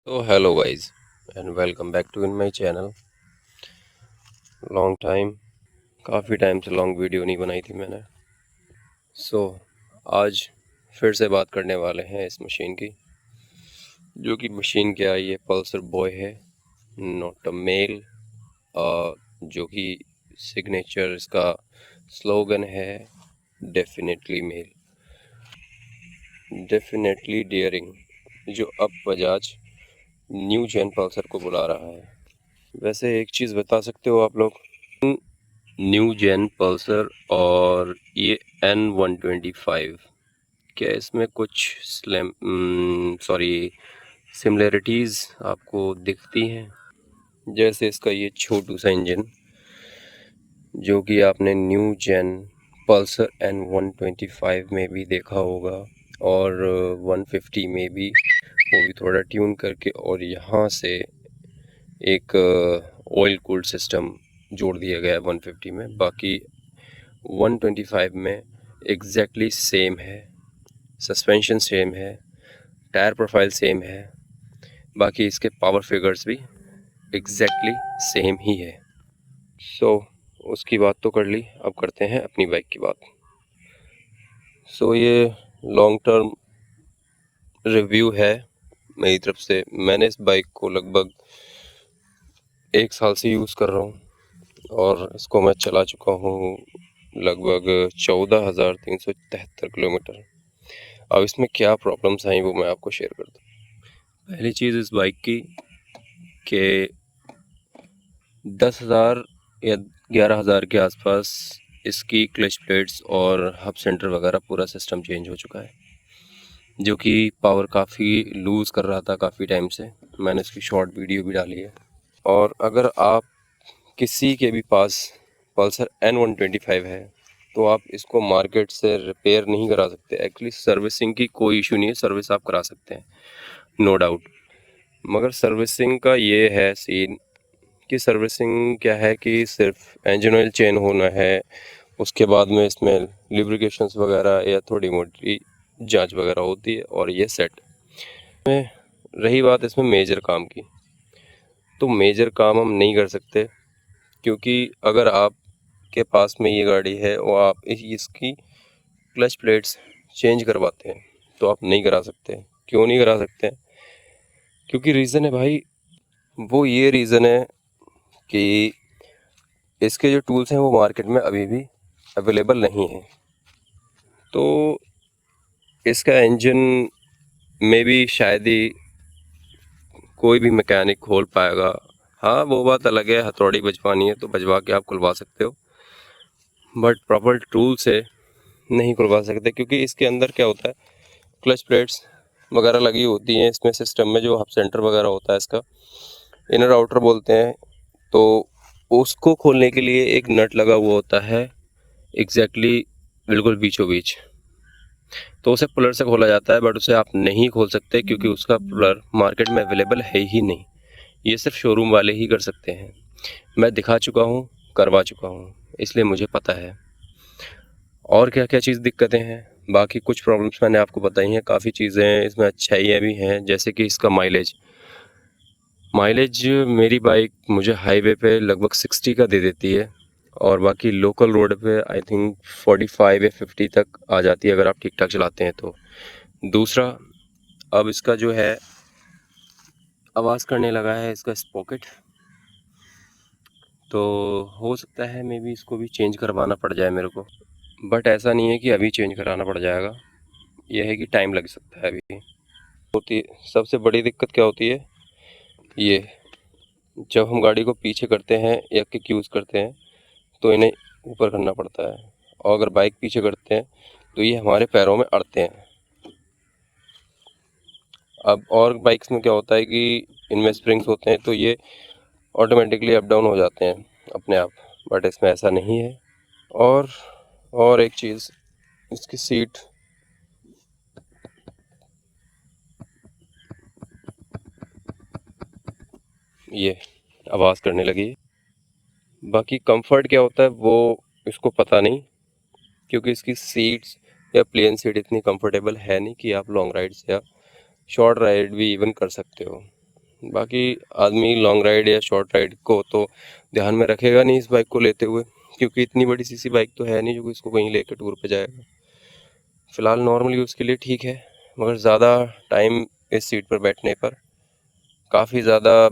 तो hello guys and welcome back to in my channel. Long time, काफ़ी time से long video नहीं बनाई थी मैंने। आज फिर से बात करने वाले हैं इस मशीन की, जो कि मशीन क्या है, ये पल्सर बॉय है, नॉट अ मेल। जो कि सिग्नेचर इसका स्लोगन है, डेफिनेटली मेल, डेफिनेटली डियरिंग, जो अब बजाज न्यू जेन पल्सर को बुला रहा है। वैसे एक चीज़ बता सकते हो आप लोग, न्यू जेन पल्सर और ये N125, क्या इसमें कुछ सिमिलरिटीज़ आपको दिखती हैं? जैसे इसका ये छोटू सा इंजन, जो कि आपने न्यू जेन पल्सर N125 में भी देखा होगा, और 150 में भी, वो भी थोड़ा ट्यून करके, और यहाँ से एक ऑयल कूल्ड सिस्टम जोड़ दिया गया है 150 में। बाकी 125 में एग्जैक्टली सेम है, सस्पेंशन सेम है, टायर प्रोफाइल सेम है, बाकी इसके पावर फिगर्स भी एग्जैक्टली सेम ही है। उसकी बात तो कर ली, अब करते हैं अपनी बाइक की बात। ये लॉन्ग टर्म रिव्यू है मेरी तरफ से। मैंने इस बाइक को लगभग 1 साल से यूज़ कर रहा हूँ, और इसको मैं चला चुका हूँ लगभग 14,373 किलोमीटर। अब इसमें क्या प्रॉब्लम्स आई वो मैं आपको शेयर करता हूँ। पहली चीज़ इस बाइक की कि 10,000 या 11,000 के आसपास इसकी क्लच प्लेट्स और हब सेंटर वगैरह पूरा सिस्टम चेंज हो चुका है, जो कि पावर काफ़ी लूज़ कर रहा था काफ़ी टाइम से। मैंने इसकी शॉर्ट वीडियो भी डाली है। और अगर आप किसी के भी पास पल्सर N125 है, तो आप इसको मार्केट से रिपेयर नहीं करा सकते। एक्चुअली सर्विसिंग की कोई इशू नहीं है, सर्विस आप करा सकते हैं, नो डाउट। मगर सर्विसिंग का ये है सीन कि सर्विसिंग क्या है कि सिर्फ इंजन ऑयल चेंज होना है, उसके बाद में इसमें लिब्रिकेशंस वगैरह या थोड़ी मोटी जांच वगैरह होती है, और ये सेट में। रही बात इसमें मेजर काम की, तो मेजर काम हम नहीं कर सकते, क्योंकि अगर आप के पास में ये गाड़ी है और आप इसकी क्लच प्लेट्स चेंज करवाते हैं, तो आप नहीं करा सकते। क्यों नहीं करा सकते? क्योंकि रीज़न है भाई, वो ये रीज़न है कि इसके जो टूल्स हैं वो मार्केट में अभी भी अवेलेबल नहीं हैं। तो इसका इंजन में भी शायद ही कोई भी मैकेनिक खोल पाएगा। हाँ, वो बात अलग है, हथौड़ी बजवानी है तो बजवा के आप खुलवा सकते हो, बट प्रॉपर टूल से नहीं खुलवा सकते। क्योंकि इसके अंदर क्या होता है, क्लच प्लेट्स वगैरह लगी होती हैं इसमें सिस्टम में, जो हब सेंटर वगैरह होता है इसका, इनर आउटर बोलते हैं। तो उसको खोलने के लिए एक नट लगा हुआ होता है एग्जैक्टली बिल्कुल बीचों बीच, तो उसे पुलर से खोला जाता है, बट उसे आप नहीं खोल सकते क्योंकि उसका पुलर मार्केट में अवेलेबल है ही नहीं। ये सिर्फ शोरूम वाले ही कर सकते हैं। मैं दिखा चुका हूँ, करवा चुका हूँ, इसलिए मुझे पता है और क्या क्या चीज़ दिक्कतें हैं। बाकी कुछ प्रॉब्लम्स मैंने आपको बताई हैं, काफ़ी चीज़ें इसमें अच्छाइयाँ भी हैं, जैसे कि इसका माइलेज। मेरी बाइक मुझे हाईवे पे लगभग 60 का दे देती है, और बाकी लोकल रोड पे आई थिंक 45 या 50 तक आ जाती है, अगर आप ठीक ठाक चलाते हैं तो। दूसरा, अब इसका जो है आवाज़ करने लगा है इसका स्पॉकेट, तो हो सकता है मे बी इसको भी चेंज करवाना पड़ जाए मेरे को, बट ऐसा नहीं है कि अभी चेंज कराना पड़ जाएगा, यह है कि टाइम लग सकता है अभी। सबसे बड़ी दिक्कत क्या होती है, ये जब हम गाड़ी को पीछे करते हैं या किक यूज़ करते हैं तो इन्हें ऊपर करना पड़ता है, और अगर बाइक पीछे करते हैं तो ये हमारे पैरों में अड़ते हैं। अब और बाइक्स में क्या होता है कि इनमें स्प्रिंग्स होते हैं, तो ये ऑटोमेटिकली अप डाउन हो जाते हैं अपने आप, बट इसमें ऐसा नहीं है। और एक चीज़, इसकी सीट, ये आवाज़ करने लगी। बाकी कंफर्ट क्या होता है वो इसको पता नहीं, क्योंकि इसकी सीट्स या प्लेन सीट इतनी कंफर्टेबल है नहीं कि आप लॉन्ग राइड्स या शॉर्ट राइड भी इवन कर सकते हो। बाकी आदमी लॉन्ग राइड या शॉर्ट राइड को तो ध्यान में रखेगा नहीं इस बाइक को लेते हुए, क्योंकि इतनी बड़ी सीसी बाइक तो है नहीं जो कि इसको कहीं लेकर टूर पे जाएगा। फ़िलहाल नॉर्मल यूज़ के लिए ठीक है, मगर ज़्यादा टाइम इस सीट पर बैठने पर काफ़ी ज़्यादा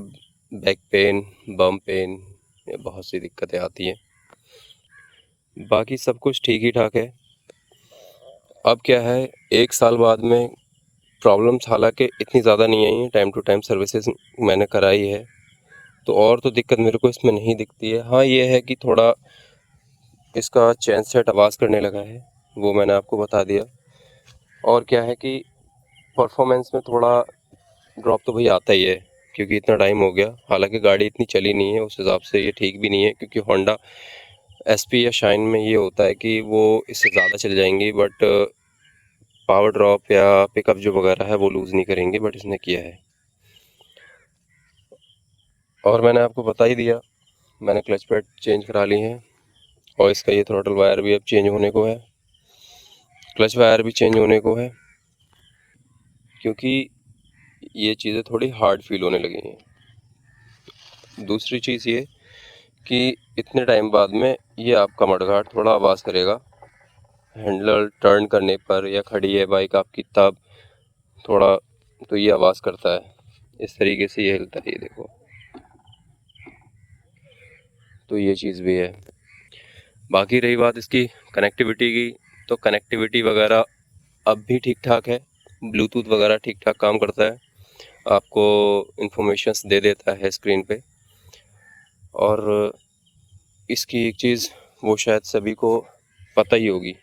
बैक पेन, बम पेन, ये बहुत सी दिक्कतें आती हैं। बाकी सब कुछ ठीक ही ठाक है। अब क्या है, 1 साल बाद में प्रॉब्लम्स हालांकि इतनी ज़्यादा नहीं आई हैं, टाइम टू टाइम सर्विसेज मैंने कराई है, तो और तो दिक्कत मेरे को इसमें नहीं दिखती है। हाँ, ये है कि थोड़ा इसका चेन सेट आवाज़ करने लगा है, वो मैंने आपको बता दिया। और क्या है कि परफॉर्मेंस में थोड़ा ड्रॉप तो भाई आता ही है, क्योंकि इतना टाइम हो गया। हालांकि गाड़ी इतनी चली नहीं है, उस हिसाब से ये ठीक भी नहीं है, क्योंकि होंडा एसपी या शाइन में ये होता है कि वो इससे ज़्यादा चल जाएंगी, बट पावर ड्रॉप या पिकअप जो वगैरह है वो लूज़ नहीं करेंगे, बट इसने किया है। और मैंने आपको बता ही दिया, मैंने क्लच पैड चेंज करा ली हैं, और इसका ये थ्रॉटल वायर भी अब चेंज होने को है, क्लच वायर भी चेंज होने को है, क्योंकि ये चीज़ें थोड़ी हार्ड फील होने लगी हैं। दूसरी चीज़ ये कि इतने टाइम बाद में ये आपका मडगार्ड थोड़ा आवाज़ करेगा, हैंडल टर्न करने पर, या खड़ी है बाइक आपकी तब थोड़ा तो ये आवाज़ करता है, इस तरीके से ये हिलता है, ये देखो। तो ये चीज़ भी है। बाकी रही बात इसकी कनेक्टिविटी की, तो कनेक्टिविटी वगैरह अब भी ठीक ठाक है, ब्लूटूथ वगैरह ठीक ठाक काम करता है, आपको इन्फॉर्मेशंस दे देता है स्क्रीन पे। और इसकी एक चीज़ वो शायद सभी को पता ही होगी